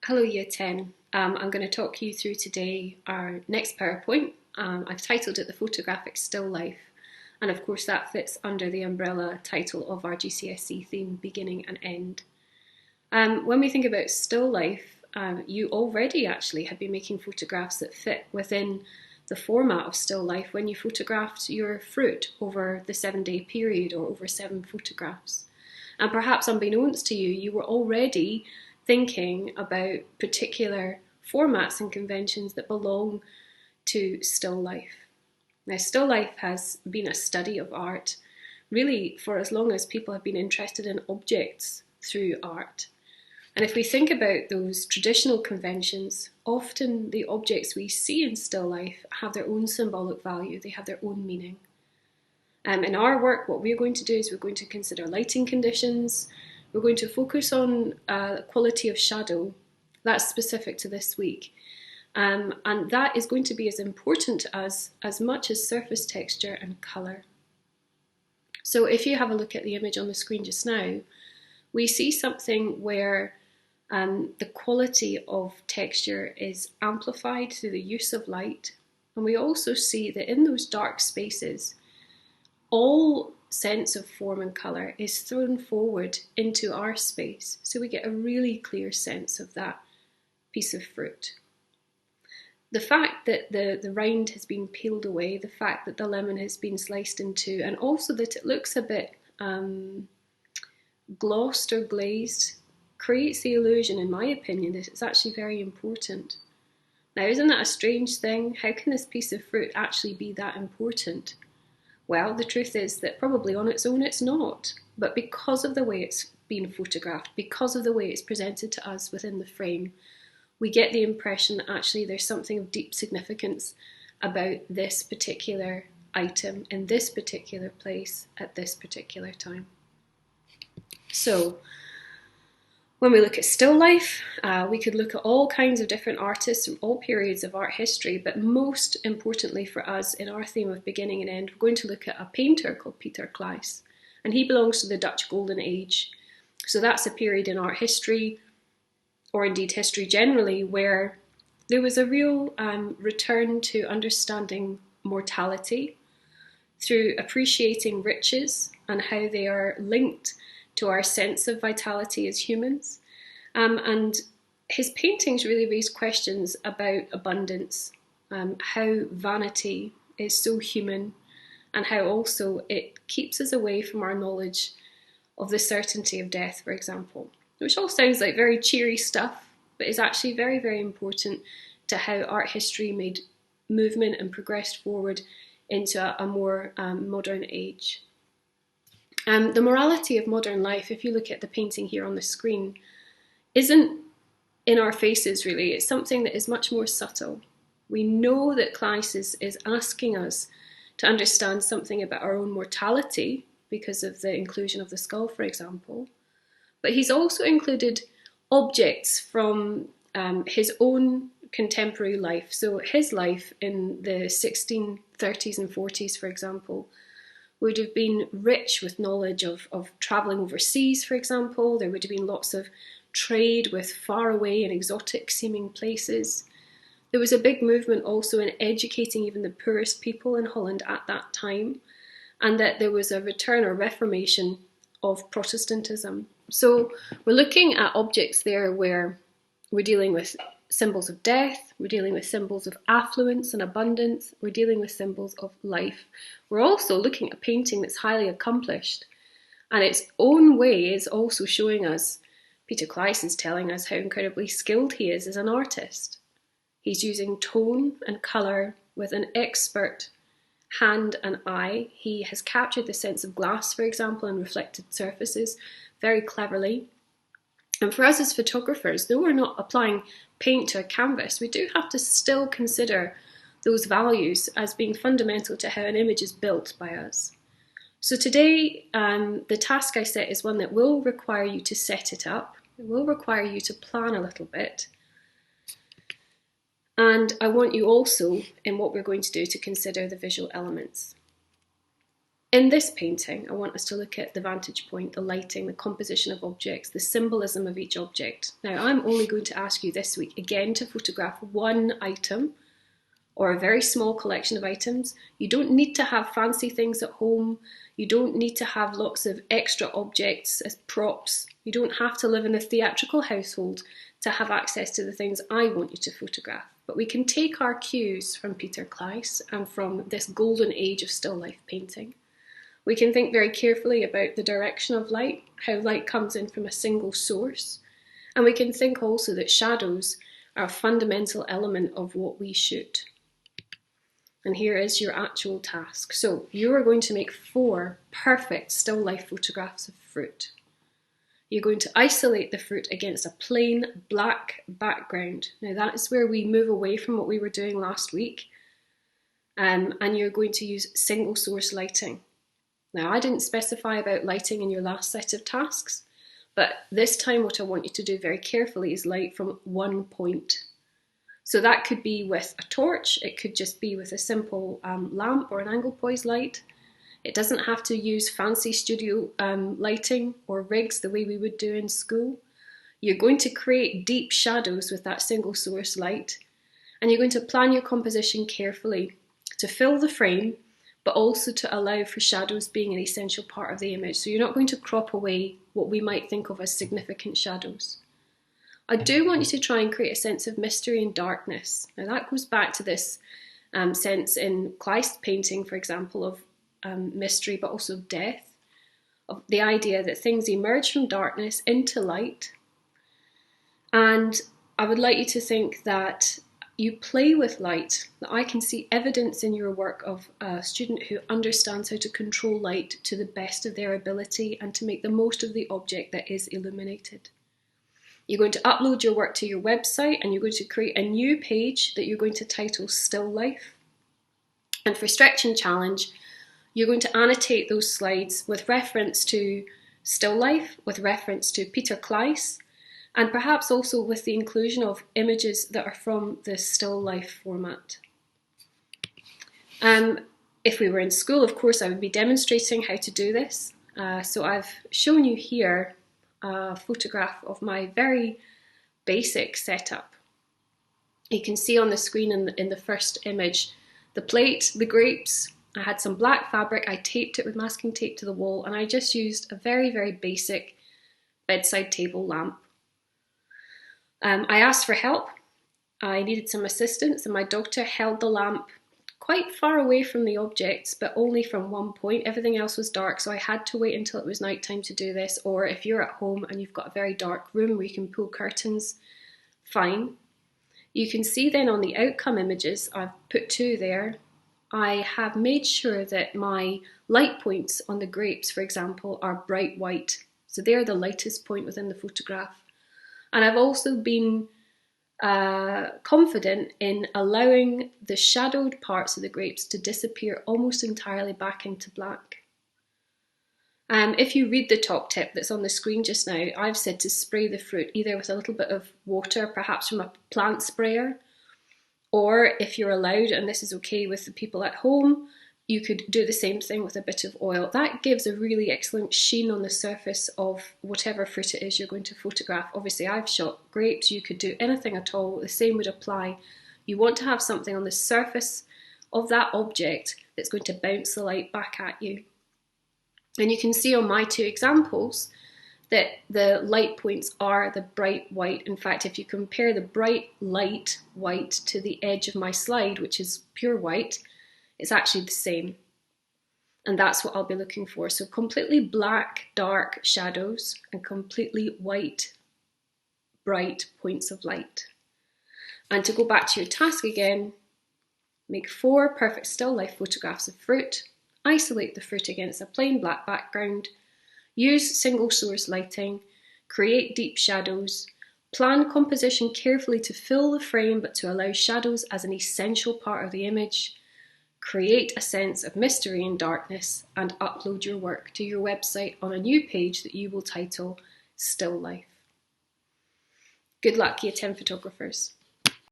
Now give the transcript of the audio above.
Hello Year 10. I'm going to talk you through today our next PowerPoint. I've titled it The Photographic Still Life, and of course that fits under the umbrella title of our GCSE theme, Beginning and End. When we think about still life, you already actually have been making photographs that fit within the format of still life when you photographed your fruit over the 7-day period or over 7 photographs. And perhaps unbeknownst to you, you were already thinking about particular formats and conventions that belong to still life. Now, still life has been a study of art really for as long as people have been interested in objects through art. And if we think about those traditional conventions, often the objects we see in still life have their own symbolic value, they have their own meaning. In our work, what we're going to do is we're going to consider lighting conditions. We're going to focus on quality of shadow. That's specific to this week. And that is going to be as important to us as much as surface texture and colour. So if you have a look at the image on the screen just now, we see something where the quality of texture is amplified through the use of light. And we also see that in those dark spaces, all sense of form and colour is thrown forward into our space, so we get a really clear sense of that piece of fruit. The fact that the rind has been peeled away, the fact that the lemon has been sliced in two, and also that it looks a bit glossed or glazed, creates the illusion, in my opinion, that it's actually very important. Now, isn't that a strange thing? How can this piece of fruit actually be that important? Well, the truth is that probably on its own it's not, but because of the way it's been photographed, because of the way it's presented to us within the frame, we get the impression that actually there's something of deep significance about this particular item in this particular place at this particular time. So, when we look at still life, we could look at all kinds of different artists from all periods of art history, but most importantly for us in our theme of beginning and end, we're going to look at a painter called Pieter Claesz, and he belongs to the Dutch Golden Age. So that's a period in art history, or indeed history generally, where there was a real return to understanding mortality through appreciating riches and how they are linked to our sense of vitality as humans. And his paintings really raise questions about abundance, how vanity is so human, and how also it keeps us away from our knowledge of the certainty of death, for example, which all sounds like very cheery stuff, but is actually very, very important to how art history made movement and progressed forward into a more modern age. The morality of modern life, if you look at the painting here on the screen, isn't in our faces really. It's something that is much more subtle. We know that Claesz is asking us to understand something about our own mortality because of the inclusion of the skull, for example. But he's also included objects from his own contemporary life. So his life in the 1630s and 40s, for example, would have been rich with knowledge of travelling overseas, for example. There would have been lots of trade with faraway and exotic seeming places. There was a big movement also in educating even the poorest people in Holland at that time, and that there was a return or reformation of Protestantism. So we're looking at objects there where we're dealing with symbols of death, we're dealing with symbols of affluence and abundance, we're dealing with symbols of life. We're also looking at a painting that's highly accomplished, and its own way is also showing us, Pieter Claesz is telling us how incredibly skilled he is as an artist. He's using tone and colour with an expert hand and eye. He has captured the sense of glass, for example, and reflected surfaces very cleverly. And for us as photographers, though we're not applying paint to a canvas, we do have to still consider those values as being fundamental to how an image is built by us. So today, the task I set is one that will require you to set it up. It will require you to plan a little bit. And I want you also, in what we're going to do, to consider the visual elements. In this painting, I want us to look at the vantage point, the lighting, the composition of objects, the symbolism of each object. Now, I'm only going to ask you this week again to photograph one item or a very small collection of items. You don't need to have fancy things at home. You don't need to have lots of extra objects as props. You don't have to live in a theatrical household to have access to the things I want you to photograph. But we can take our cues from Pieter Claesz and from this golden age of still life painting. We can think very carefully about the direction of light, how light comes in from a single source. And we can think also that shadows are a fundamental element of what we shoot. And here is your actual task. So you are going to make 4 perfect still life photographs of fruit. You're going to isolate the fruit against a plain black background. Now that is where we move away from what we were doing last week. And you're going to use single source lighting. Now, I didn't specify about lighting in your last set of tasks, but this time what I want you to do very carefully is light from one point. So that could be with a torch, it could just be with a simple lamp or an angle poise light. It doesn't have to use fancy studio lighting or rigs the way we would do in school. You're going to create deep shadows with that single source light, and you're going to plan your composition carefully to fill the frame, but also to allow for shadows being an essential part of the image. So you're not going to crop away what we might think of as significant shadows. I do want you to try and create a sense of mystery and darkness. Now that goes back to this sense in Claesz painting, for example, of mystery, but also death, of the idea that things emerge from darkness into light. And I would like you to think that you play with light, that I can see evidence in your work of a student who understands how to control light to the best of their ability and to make the most of the object that is illuminated. You're going to upload your work to your website and you're going to create a new page that you're going to title Still Life. And for Stretch and Challenge, you're going to annotate those slides with reference to Still Life, with reference to Pieter Claesz, and perhaps also with the inclusion of images that are from the still life format. If we were in school, of course, I would be demonstrating how to do this. So I've shown you here a photograph of my very basic setup. You can see on the screen in the first image, the plate, the grapes. I had some black fabric, I taped it with masking tape to the wall, and I just used a very, very basic bedside table lamp. I asked for help. I needed some assistance, and my doctor held the lamp quite far away from the objects, but only from one point. Everything else was dark, so I had to wait until it was nighttime to do this. Or if you're at home and you've got a very dark room where you can pull curtains, fine. You can see then on the outcome images, I've put 2 there, I have made sure that my light points on the grapes, for example, are bright white. So they're the lightest point within the photograph. And I've also been confident in allowing the shadowed parts of the grapes to disappear almost entirely back into black. If you read the top tip that's on the screen just now, I've said to spray the fruit either with a little bit of water, perhaps from a plant sprayer, or if you're allowed, and this is okay with the people at home, you could do the same thing with a bit of oil. That gives a really excellent sheen on the surface of whatever fruit it is you're going to photograph. Obviously, I've shot grapes, you could do anything at all, the same would apply. You want to have something on the surface of that object that's going to bounce the light back at you. And you can see on my 2 examples that the light points are the bright white. In fact, if you compare the bright light white to the edge of my slide, which is pure white, it's actually the same. And that's what I'll be looking for. So completely black, dark shadows and completely white, bright points of light. And to go back to your task again, make 4 perfect still life photographs of fruit, isolate the fruit against a plain black background, use single source lighting, create deep shadows, plan composition carefully to fill the frame but to allow shadows as an essential part of the image, create a sense of mystery and darkness, and upload your work to your website on a new page that you will title Still Life. Good luck, year 10 photographers.